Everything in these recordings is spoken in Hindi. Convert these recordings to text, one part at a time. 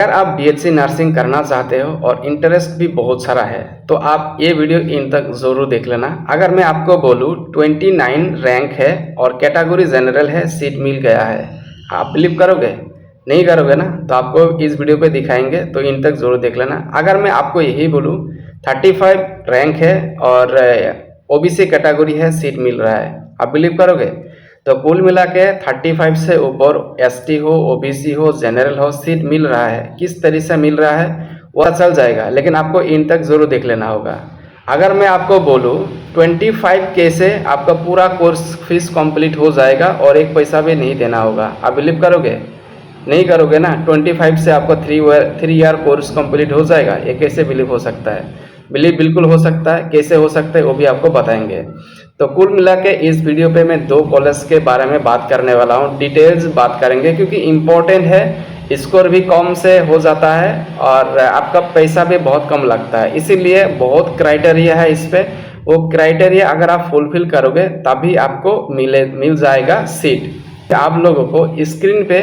अगर आप बीएससी नर्सिंग करना चाहते हो और इंटरेस्ट भी बहुत सारा है तो आप ये वीडियो इन तक ज़रूर देख लेना। अगर मैं आपको बोलूँ 29 रैंक है और कैटेगरी जनरल है, सीट मिल गया है, आप बिलीव करोगे? नहीं करोगे ना? तो आपको इस वीडियो पे दिखाएंगे, तो इन तक ज़रूर देख लेना। अगर मैं आपको यही बोलूँ 35 रैंक है और ओबीसी कैटेगरी है, सीट मिल रहा है, आप बिलीव करोगे? तो कुल मिला के 35 से ऊपर एसटी हो, ओबीसी हो, जनरल हो, सीट मिल रहा है। किस तरीके से मिल रहा है वह चल जाएगा, लेकिन आपको इन तक ज़रूर देख लेना होगा। अगर मैं आपको बोलूँ 25K से आपका पूरा कोर्स फीस कंप्लीट हो जाएगा और एक पैसा भी नहीं देना होगा, आप बिलीव करोगे? नहीं करोगे ना। 25 से आपका 3 ईयर कोर्स कंप्लीट हो जाएगा, ये कैसे बिलीव हो सकता है? बिलीव बिल्कुल हो सकता है। कैसे हो सकता है वो भी आपको बताएंगे। तो कुल मिला के इस वीडियो पे मैं 2 कॉलेज के बारे में बात करने वाला हूँ, डिटेल्स बात करेंगे क्योंकि इम्पोर्टेंट है। स्कोर भी कम से हो जाता है और आपका पैसा भी बहुत कम लगता है, इसीलिए बहुत क्राइटेरिया है इस पर। वो क्राइटेरिया अगर आप फुलफिल करोगे तभी आपको मिल जाएगा सीट। आप लोगों को स्क्रीन पे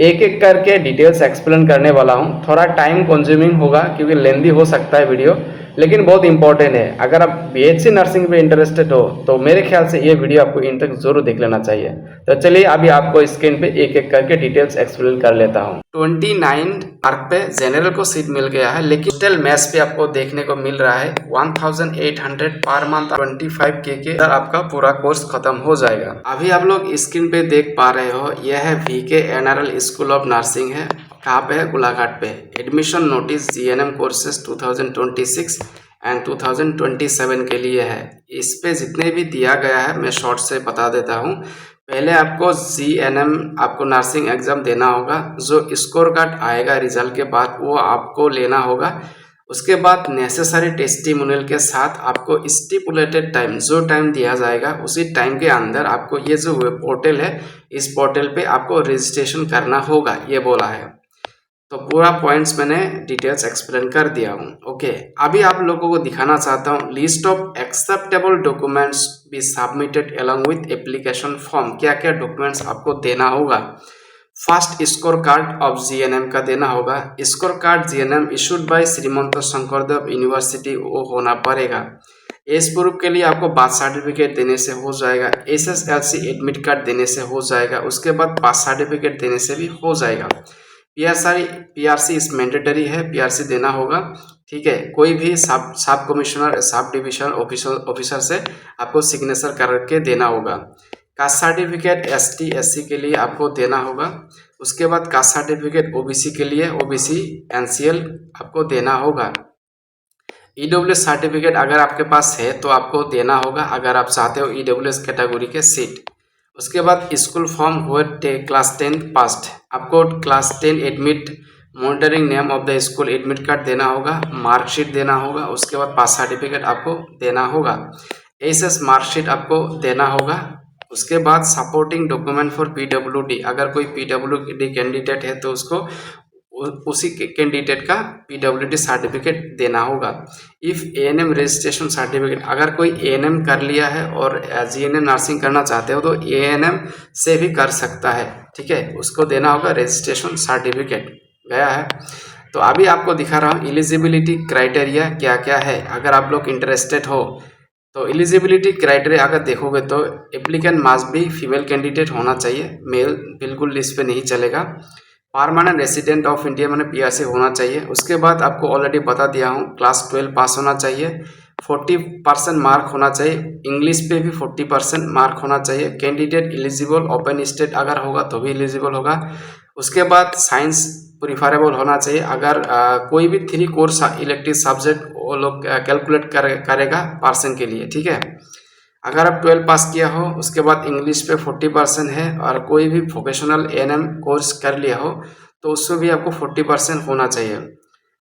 एक एक करके डिटेल्स एक्सप्लेन करने वाला हूँ। थोड़ा टाइम कंज्यूमिंग होगा क्योंकि लेंदी हो सकता है वीडियो, लेकिन बहुत इंपॉर्टेंट है। अगर आप बीएससी नर्सिंग में इंटरेस्टेड हो तो मेरे ख्याल से ये वीडियो आपको इन तक जरूर देख लेना चाहिए। तो चलिए अभी आपको स्क्रीन पे एक एक करके डिटेल्स एक्सप्लेन कर लेता हूँ। 29 मार्क पे जनरल को सीट मिल गया है, लेकिन टोटल मैथ्स पे आपको देखने को मिल रहा है 1800 पर मंथ 25K के अंदर आपका पूरा कोर्स खत्म हो जाएगा। अभी आप लोग स्क्रीन पे देख पा रहे हो, यह है VK NRL school of nursing है। कहाँ पे है? गोलाघाट पे। Admission notice GNM courses 2026 and 2027 के लिए है। इस पे जितने भी दिया गया है मैं शॉर्ट से बता देता हूँ। पहले आपको GNM आपको नर्सिंग एग्जाम देना होगा, जो स्कोर कार्ड आएगा रिजल्ट के बाद वो आपको लेना होगा। उसके बाद नेसेसरी टेस्टिमोनियल के साथ आपको स्टिपुलेटेड टाइम, जो टाइम दिया जाएगा उसी टाइम के अंदर आपको ये जो वेब पोर्टल है, इस पोर्टल पे आपको रजिस्ट्रेशन करना होगा, ये बोला है। तो पूरा पॉइंट्स मैंने डिटेल्स एक्सप्लेन कर दिया हूँ। ओके, अभी आप लोगों को दिखाना चाहता हूँ list of acceptable documents be submitted along with application form. क्या क्या डॉक्यूमेंट्स आपको देना होगा? First, score card of GNM का देना होगा। Score card GNM issued by Srimanta Sankardev university वो होना पड़ेगा। एज प्रूफ के लिए आपको बर्थ सर्टिफिकेट देने से हो जाएगा, SSLC एडमिट कार्ड देने से हो जाएगा, उसके बाद पास सर्टिफिकेट देने से भी हो जाएगा। PRC इस मैंडेटरी है, PRC देना होगा। ठीक है, कोई भी सब कमिश्नर, सब डिविजन ऑफिसर से आपको सिग्नेचर करके देना होगा। कास्ट सर्टिफिकेट ST SC के लिए आपको देना होगा। उसके बाद कास्ट सर्टिफिकेट OBC के लिए OBC NCL आपको देना होगा। EWS सर्टिफिकेट अगर आपके पास है तो आपको देना होगा, अगर आप चाहते हो EWS कैटेगरी के सीट। उसके बाद स्कूल फॉर्म हुए क्लास 10 पास्ट, आपको class 10 admit, monitoring name of the school, admit card देना होगा, मार्कशीट देना होगा। उसके बाद पास सर्टिफिकेट आपको देना होगा, SS मार्कशीट आपको देना होगा। उसके बाद सपोर्टिंग डॉक्यूमेंट फॉर PWD, अगर कोई PWD कैंडिडेट है तो उसको उसी कैंडिडेट का PWD सर्टिफिकेट देना होगा। इफ़ ANM रजिस्ट्रेशन सर्टिफिकेट, अगर कोई ANM कर लिया है और GNM नर्सिंग करना चाहते हो तो ANM से भी कर सकता है। ठीक है, उसको देना होगा रजिस्ट्रेशन सर्टिफिकेट। गया है। तो अभी आपको दिखा रहा हूँ एलिजिबिलिटी क्राइटेरिया क्या क्या है। अगर आप लोग इंटरेस्टेड हो तो एलिजिबिलिटी क्राइटेरिया अगर देखोगे तो applicant must be female candidate होना चाहिए, मेल बिल्कुल लिस्ट पे नहीं चलेगा। परमानेंट रेसिडेंट ऑफ इंडिया मैंने PRC होना चाहिए। उसके बाद आपको ऑलरेडी बता दिया हूँ क्लास 12 पास होना चाहिए, 40% मार्क होना चाहिए, इंग्लिश पे भी 40% मार्क होना चाहिए। कैंडिडेट एलिजिबल ओपन स्टेट अगर होगा तो भी एलिजिबल होगा। उसके बाद साइंस प्रिफरेबल होना चाहिए। अगर कोई भी 3 कोर्स इलेक्टिव सब्जेक्ट वो लोग कैलकुलेट करेगा पर्सन के लिए। ठीक है, अगर आप 12 पास किया हो, उसके बाद इंग्लिश पे 40% है और कोई भी प्रोफेशनल ANM कोर्स कर लिया हो तो उसमें भी आपको 40% होना चाहिए।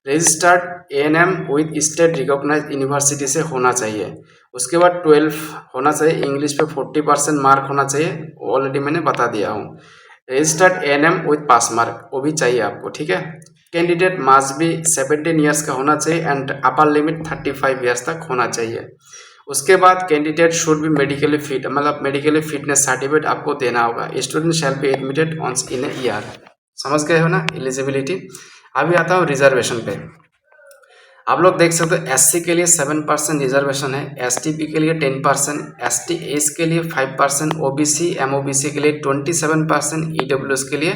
Registered ANM with state recognized university से होना चाहिए। उसके बाद 12 होना चाहिए, इंग्लिश पे 40% मार्क होना चाहिए, ऑलरेडी मैंने बता दिया हूँ। Registered ANM with pass mark वो भी चाहिए आपको। ठीक है, कैंडिडेट मस्ट बी 17 ईयर्स का होना चाहिए एंड अपर लिमिट 35 ईयर्स तक होना चाहिए। उसके बाद candidate should be medically fit, मतलब मेडिकली फिटनेस सर्टिफिकेट आपको देना होगा। Student shall be admitted once in a year. समझ गए हो ना एलिजिबिलिटी। अभी आता हूँ रिजर्वेशन पे। आप लोग देख सकते हो एससी के लिए 7% रिजर्वेशन है, एसटीपी के लिए 10%, एसटी एस के लिए 5%, ओबीसी एमओबीसी के लिए 27%, ईडब्ल्यूएस के लिए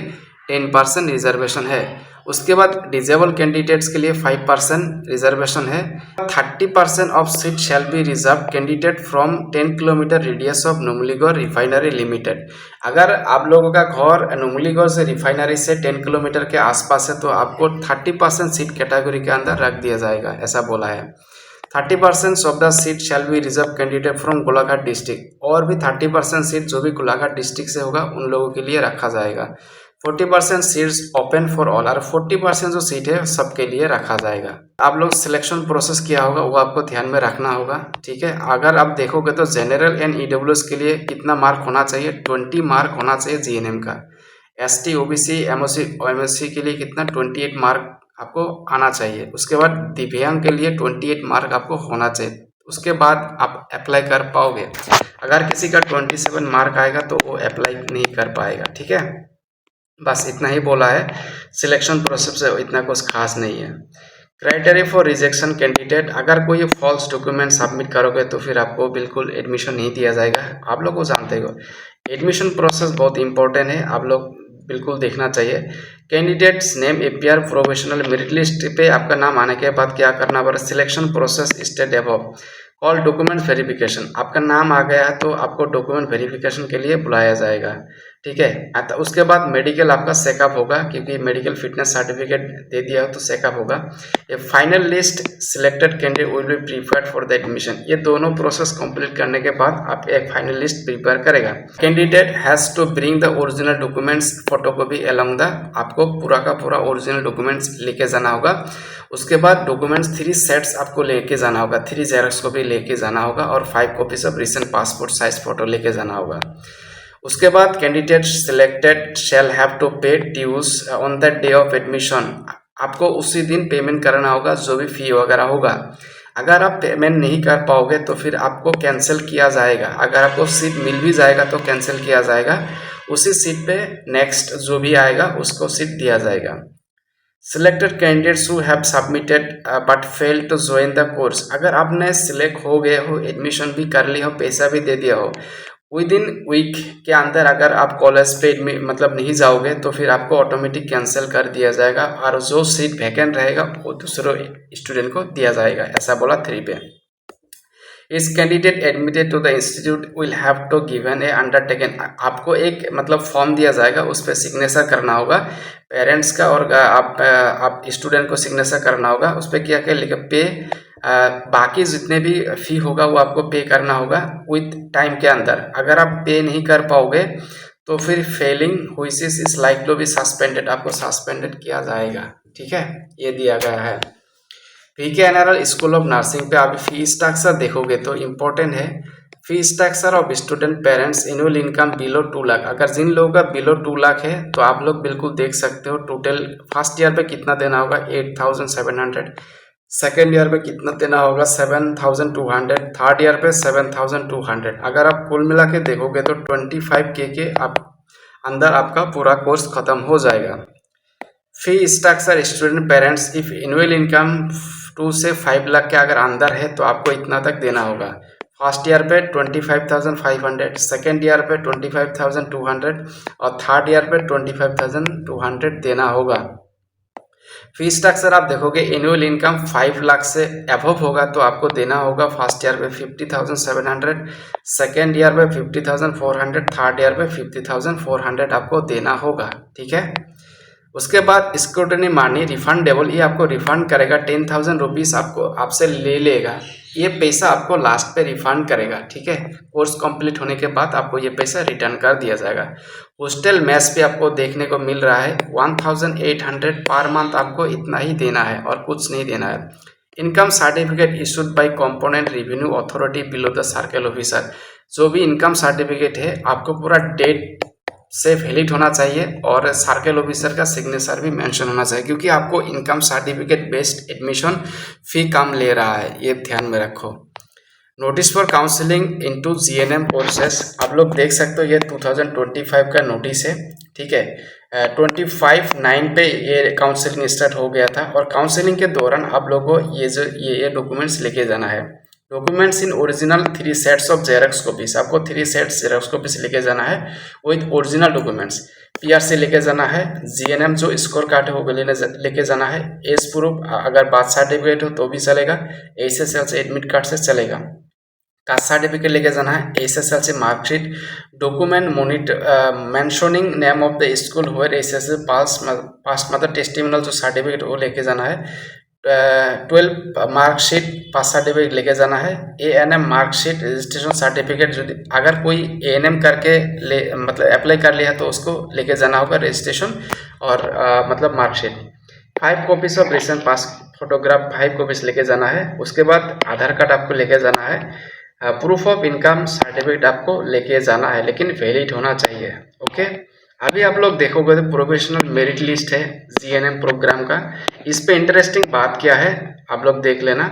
10% रिजर्वेशन है। उसके बाद डिजेबल कैंडिडेट्स के लिए 5% रिजर्वेशन है। 30% of seat shall be reserve candidate from 10 kilometre radius of Numaligarh refinery limited. अगर आप लोगों का घर नुमलीगढ़ से रिफाइनरी से 10 किलोमीटर के आसपास है तो आपको 30% सीट कैटेगरी के अंदर रख दिया जाएगा, ऐसा बोला है। 30% of the seat shall be reserve candidate from Golaghat district, और भी 30% सीट जो भी गोलाघाट डिस्ट्रिक्ट से होगा उन लोगों के लिए रखा जाएगा। 40% सीट्स ओपन फॉर ऑल, और 40% जो सीट है सबके लिए रखा जाएगा। आप लोग सिलेक्शन प्रोसेस किया होगा वो आपको ध्यान में रखना होगा, ठीक है। अगर आप देखोगे तो जनरल एंड ईडब्ल्यूएस के लिए कितना मार्क होना चाहिए, 20 मार्क होना चाहिए जीएनएम का। एसटी ओबीसी एमएससी के लिए कितना 28 मार्क आपको आना चाहिए। उसके बाद दिव्यांग के लिए 28 मार्क आपको होना चाहिए, उसके बाद आप अप्लाई कर पाओगे। अगर किसी का 27 मार्क आएगा तो वो अप्लाई नहीं कर पाएगा, ठीक है। बस इतना ही बोला है, सिलेक्शन प्रोसेस से इतना कुछ खास नहीं है। क्राइटेरिया फॉर रिजेक्शन कैंडिडेट, अगर कोई फॉल्स डॉक्यूमेंट सबमिट करोगे तो फिर आपको बिल्कुल एडमिशन नहीं दिया जाएगा। आप लोग को जानते हो एडमिशन प्रोसेस बहुत इंपॉर्टेंट है, आप लोग बिल्कुल देखना चाहिए। Candidates name APR professional merit list पे आपका नाम आने के बाद क्या करना पड़ेगा, selection process state above call document verification. आपका नाम आ गया है तो आपको डॉक्यूमेंट वेरिफिकेशन के लिए बुलाया जाएगा, ठीक है। तो उसके बाद मेडिकल आपका चेकअप होगा, क्योंकि मेडिकल फिटनेस सर्टिफिकेट दे दिया हो तो चेकअप होगा। ये final list selected candidate will be preferred for the admission. ये दोनों प्रोसेस कंप्लीट करने के बाद आप एक फाइनल लिस्ट प्रिपेयर करेगा। Candidate has to bring the original documents photocopy along the, आपको पूरा का पूरा ओरिजिनल डॉक्यूमेंट्स लेके जाना होगा। उसके बाद डॉक्यूमेंट्स 3 सेट्स आपको लेके जाना होगा, 3 जेरॉक्स कॉपी लेके जाना होगा और 5 copies of recent passport size photo लेके जाना होगा। उसके बाद candidate selected shall have to pay dues on the day of admission. आपको उसी दिन पेमेंट करना होगा जो भी फी वगैरह होगा। अगर आप पेमेंट नहीं कर पाओगे तो फिर आपको कैंसिल किया जाएगा। अगर आपको सीट मिल भी जाएगा तो कैंसिल किया जाएगा, उसी सीट पे नेक्स्ट जो भी आएगा उसको सीट दिया जाएगा। Selected candidates who have submitted but fail to join the course, अगर आपने सिलेक्ट हो गए हो, एडमिशन भी कर लिया हो, पैसा भी दे दिया हो, विद इन वीक के अंदर अगर आप कॉलेज पे मतलब नहीं जाओगे तो फिर आपको ऑटोमेटिक कैंसिल कर दिया जाएगा और जो सीट वैकेंट रहेगा वो दूसरे स्टूडेंट को दिया जाएगा, ऐसा बोला 3 पे। इस candidate admitted to the institute will have to given a undertaken, आपको एक मतलब फॉर्म दिया जाएगा, उस पर सिग्नेचर करना होगा पेरेंट्स का और आप स्टूडेंट को सिग्नेचर करना होगा। उस पर क्या क्या लिखा, पे बाकी जितने भी फी होगा वो आपको पे करना होगा विथ टाइम के अंदर। अगर आप पे नहीं कर पाओगे तो फिर failing which is is like to be suspended, आपको सस्पेंडेड किया जाएगा, ठीक है। ये दिया गया है। PKNRL स्कूल ऑफ नर्सिंग पे आप फी स्ट्रक्चर देखोगे तो इम्पोर्टेंट है। Fee structure of student parents annual income below 2 lakh, अगर जिन लोगों का बिलो 2 लाख है तो आप लोग बिल्कुल देख सकते हो टोटल फर्स्ट ईयर पे कितना देना होगा 8700, सेकेंड ईयर पे कितना देना होगा 7200, थर्ड ईयर पे 7200। अगर आप कुल मिला के देखोगे तो 25K के आप अंदर आपका पूरा कोर्स खत्म हो जाएगा। Fee structure student parents if annual income 2 से 5 लाख के अगर अंदर है तो आपको इतना तक देना होगा। फर्स्ट ईयर पे 25,500, सेकेंड ईयर पे 25,200 और थर्ड ईयर पे 25,200 देना होगा। फी स्ट्रक्चर आप देखोगे एनुअल इनकम 5 लाख से अबव होगा तो आपको देना होगा फर्स्ट ईयर पे 50,700, सेकेंड ईयर पे 50,400, थर्ड ईयर पे 50,400 आपको देना होगा, ठीक है। उसके बाद स्क्रूटनी मानी रिफंडेबल, ये आपको रिफंड करेगा 10,000 रुपीज़ आपको आपसे ले लेगा। ये पैसा आपको लास्ट पे रिफंड करेगा, ठीक है। कोर्स कंप्लीट होने के बाद आपको ये पैसा रिटर्न कर दिया जाएगा। हॉस्टल मेस पे आपको देखने को मिल रहा है 1,800 पर मंथ, आपको इतना ही देना है और कुछ नहीं देना है। Income certificate issued by component revenue authority below the circle officer, जो भी इनकम सर्टिफिकेट है आपको पूरा डेट से वैलिड होना चाहिए और सर्कल ऑफिसर का सिग्नेचर भी मेंशन होना चाहिए, क्योंकि आपको income certificate based admission fee कम ले रहा है, ये ध्यान में रखो। Notice for counselling into GNM courses, आप लोग देख सकते हो ये 2025 का नोटिस है, ठीक है। 25/9 पे ये काउंसलिंग स्टार्ट हो गया था। और काउंसलिंग के दौरान आप लोगों को ये डॉक्यूमेंट्स लेके जाना है। Documents in original 3 sets of xerox copies, आपको 3 सेट्स जेरॉक्स कॉपीज लेके जाना है विद ओरिजिनल डॉक्यूमेंट्स। पीआरसी लेके जाना है, जीएनएम जो स्कोर कार्ड है वो लेके जाना है, एज प्रूफ अगर बार्थ सर्टिफिकेट हो तो भी चलेगा, एसएसएल से एडमिट कार्ड से चलेगा, कास्ट सर्टिफिकेट लेके जाना है, एसएसएल से marksheet, document mentioning name of the school where SSL pass मतलब टेस्टिमोनियल जो सर्टिफिकेट वो लेके जाना है, 12 मार्कशीट पास सर्टिफिकेट लेके जाना है, एएनएम मार्कशीट रजिस्ट्रेशन सर्टिफिकेट, जो अगर कोई एएनएम करके मतलब अप्लाई कर लिया तो उसको लेके जाना होगा रजिस्ट्रेशन और मतलब marksheet. 5 copies of recent pass photograph 5 copies लेके जाना है। उसके बाद आधार कार्ड आपको लेके जाना है, प्रूफ ऑफ इनकम सर्टिफिकेट आपको लेके जाना है, लेकिन वैलिड होना चाहिए। ओके, अभी आप लोग देखोगे तो प्रोफेशनल मेरिट लिस्ट है जीएनएम प्रोग्राम का। इस पे इंटरेस्टिंग बात क्या है आप लोग देख लेना।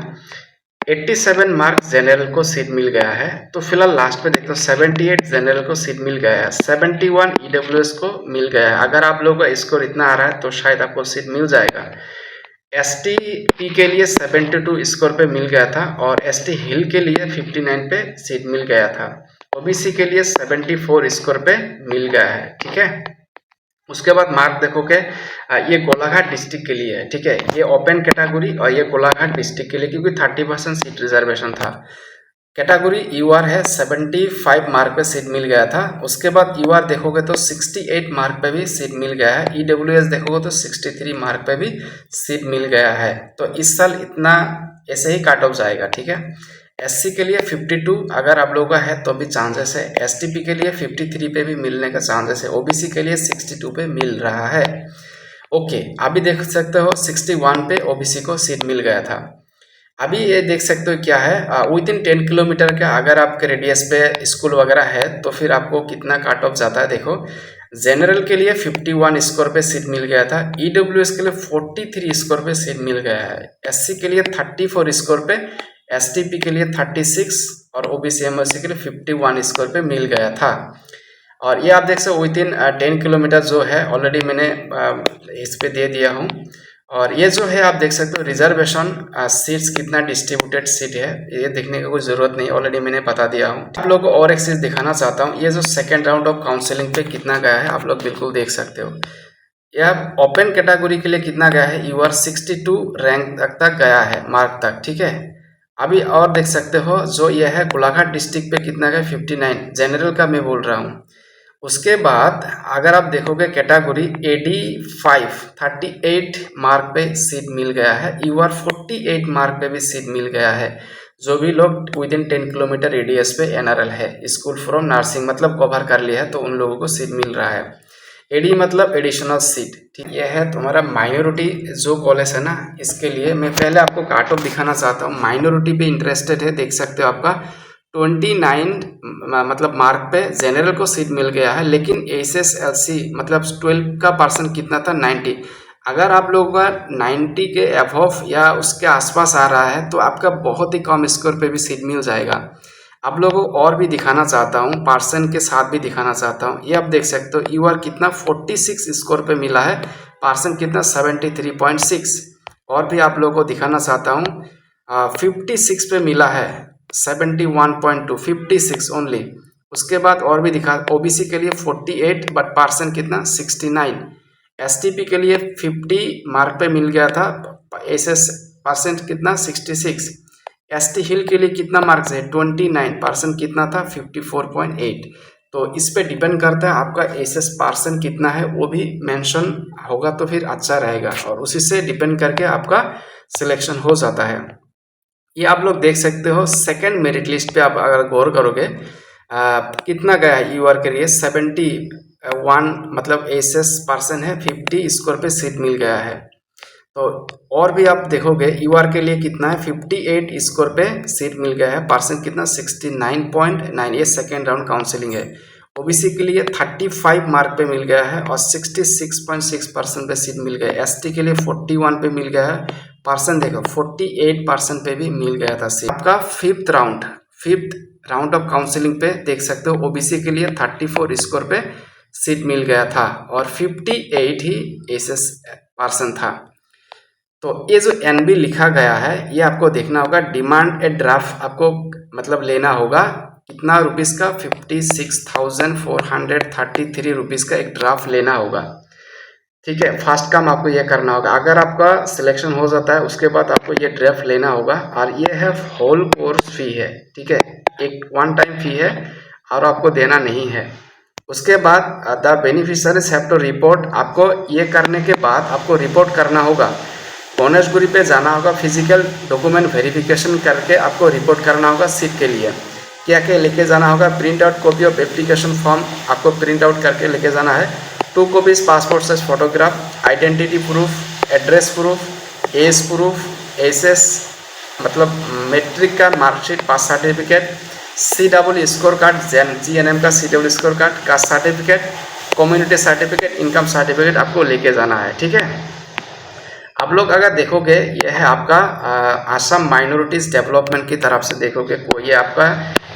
87 मार्क्स जनरल को सीट मिल गया है, तो फिलहाल लास्ट पे देखते हो 78 जनरल को सीट मिल गया है, 71 ईडब्ल्यूएस को मिल गया है। अगर आप लोगों का स्कोर इतना आ रहा है तो शायद आपको सीट मिल जाएगा। एसटी के लिए 72 स्कोर पे मिल गया था और एसटी हिल के लिए 59 पे सीट मिल गया था। ओबीसी के लिए 74 स्कोर पे मिल गया है, ठीक है। उसके बाद मार्क देखोगे, ये गोलाघाट डिस्ट्रिक्ट के लिए है, ठीक है। ये ओपन कैटेगरी और ये गोलाघाट डिस्ट्रिक्ट के लिए, क्योंकि 30% सीट रिजर्वेशन था। कैटेगरी यूआर है, 75 मार्क पे सीट मिल गया था। उसके बाद यूआर देखोगे तो 68 मार्क पे भी सीट मिल गया है। ईडब्ल्यूएस देखोगे तो 63 मार्क पे भी सीट मिल गया है। तो इस साल इतना ऐसे ही काट ऑफ जाएगा, ठीक है। एससी के लिए 52 अगर आप लोगों का है तो भी चांसेस है, एसटीपी के लिए 53 पे भी मिलने का चांसेस है, ओबीसी के लिए 62 पे मिल रहा है। ओके, अभी देख सकते हो 61 पे ओबीसी को सीट मिल गया था। अभी ये देख सकते हो क्या है, विद इन 10 किलोमीटर का अगर आपके रेडियस पे स्कूल वगैरह है तो फिर आपको कितना काट ऑफ जाता है। देखो, जनरल के लिए 51 स्कोर पे सीट मिल गया था, ईडब्ल्यूएस के लिए 43 स्कोर पे सीट मिल गया है, एससी के लिए 34 स्कोर पे, एसटीपी के लिए 36 और ओबीसी एमओसी के लिए 51 स्कोर पे मिल गया था। और ये आप देख सकते हो विद इन 10 किलोमीटर जो है ऑलरेडी मैंने इस पे दे दिया हूँ। और ये जो है आप देख सकते हो रिजर्वेशन सीट्स कितना डिस्ट्रीब्यूटेड सीट है, ये देखने की कोई ज़रूरत नहीं, ऑलरेडी मैंने बता दिया हूँ। आप लोगों को और एक चीज़ दिखाना चाहता हूँ, ये जो सेकेंड राउंड ऑफ काउंसलिंग पे कितना गया है आप लोग बिल्कुल देख सकते हो। यह ओपन कैटेगरी के लिए कितना गया है, यूआर 62 रैंक तक गया है, मार्क तक, ठीक है। अभी और देख सकते हो जो यह है गोलाघाट डिस्ट्रिक्ट पे कितना गया, 59 जनरल का मैं बोल रहा हूँ। उसके बाद अगर आप देखोगे कैटेगरी 38 मार्क पे सीट मिल गया है, यूआर 48 मार्क पे भी सीट मिल गया है। जो भी लोग विद इन 10 किलोमीटर रेडियस पे एनआरएल है, स्कूल फ्रॉम नर्सिंग मतलब कवर कर लिया है, तो उन लोगों को सीट मिल रहा है। एडी मतलब एडिशनल सीट, ठीक। यह है तुम्हारा माइनॉरिटी जो कॉलेज है ना, इसके लिए मैं पहले आपको काट ऑफ दिखाना चाहता हूँ। माइनॉरिटी पे इंटरेस्टेड है, देख सकते हो आपका 29 मतलब मार्क पे जनरल को सीट मिल गया है, लेकिन एसएसएलसी मतलब 12 का परसेंट कितना था, 90। अगर आप लोगों का 90 के अबव या उसके आसपास आ रहा है तो आपका बहुत ही कम स्कोर पे भी सीट मिल जाएगा। आप लोगों को और भी दिखाना चाहता हूँ, परसेंट के साथ भी दिखाना चाहता हूँ। ये आप देख सकते हो यूआर कितना 46 स्कोर पे मिला है, परसेंट कितना 73.6। और भी आप लोगों को दिखाना चाहता हूँ 56 पे मिला है, 71.2, 56 ओनली। उसके बाद और भी दिखा, ओबीसी के लिए 48 बट परसेंट कितना 69, एसटीपी के लिए 50 मार्क पे मिल गया था, एसएस परसेंट कितना 66, एसटी हिल के लिए कितना मार्क्स है 29, परसेंट कितना था 54.8। तो इस पे डिपेंड करता है आपका एसएस परसेंट कितना है, वो भी मेंशन होगा तो फिर अच्छा रहेगा, और उसी से डिपेंड करके आपका सिलेक्शन हो जाता है। ये आप लोग देख सकते हो सेकंड मेरिट लिस्ट पे आप अगर गौर करोगे कितना गया है यूआर के लिए 71 मतलब एसएस परसेंट है, 50 स्कोर पे सीट मिल गया है। तो और भी आप देखोगे यूआर के लिए कितना है, 58 स्कोर पे सीट मिल गया है, परसेंट कितना 69.9, ये सेकेंड राउंड काउंसलिंग है। ओबीसी के लिए 35 मार्क पे मिल गया है और 66.6% पे सीट मिल गया है। एसटी के लिए 41 पे मिल गया है, परसेंट देखो 48% पे भी मिल गया था सीट। आपका फिफ्थ राउंड ऑफ काउंसलिंग पे देख सकते हो ओबीसी के लिए 34 स्कोर पे सीट मिल गया था और 58 ही एसएस पर्सन था। तो ये जो NB लिखा गया है ये आपको देखना होगा। डिमांड ए ड्राफ्ट आपको मतलब लेना होगा कितना रुपीज़ का, 56,433 रुपीज़ का एक ड्राफ्ट लेना होगा। ठीक है, फर्स्ट काम आपको ये करना होगा। अगर आपका सिलेक्शन हो जाता है उसके बाद आपको ये ड्राफ्ट लेना होगा और ये है होल कोर्स फी है। ठीक है, एक वन टाइम फी है और आपको देना नहीं है। उसके बाद the beneficiaries have to report, आपको ये करने के बाद आपको रिपोर्ट करना होगा। गणेशगुरी पे जाना होगा, फिजिकल डॉक्यूमेंट वेरिफिकेशन करके आपको रिपोर्ट करना होगा सीट के लिए। क्या क्या लेके जाना होगा, print out copy of application form आपको प्रिंट आउट करके लेके जाना है, 2 copies passport size photograph, identity proof, address proof, age proof, SS मतलब मैट्रिक का marksheet, pass certificate, CW score card, GNM का CW score card, caste certificate, community certificate, income certificate आपको लेके जाना है। ठीक है, आप लोग अगर देखोगे यह है आपका आसाम माइनॉरिटीज़ डेवलपमेंट की तरफ से देखोगे ये आपका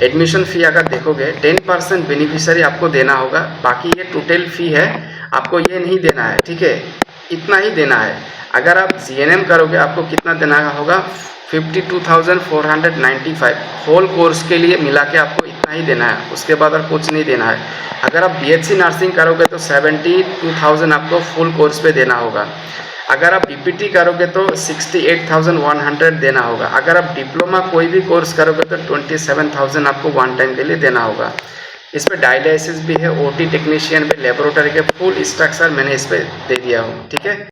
एडमिशन फ़ी अगर देखोगे 10% बेनिफिशियरी आपको देना होगा। बाकी ये टोटल फ़ी है, आपको ये नहीं देना है। ठीक है, इतना ही देना है। अगर आप GNM करोगे आपको कितना देना होगा, 52,495 होल कोर्स के लिए मिला के आपको इतना ही देना है, उसके बाद और कुछ नहीं देना है। अगर आप BSc नर्सिंग करोगे तो 72,000 आपको फुल कोर्स पे देना होगा। अगर आप BPT करोगे तो 68,100 देना होगा। अगर आप डिप्लोमा कोई भी कोर्स करोगे तो 27,000 आपको वन टाइम के लिए देना होगा। इस पर डायलिसिस भी है, OT टेक्नीशियन भी, लेबोरेटरी के फुल स्ट्रक्चर मैंने इस पर दे दिया हूँ। ठीक है।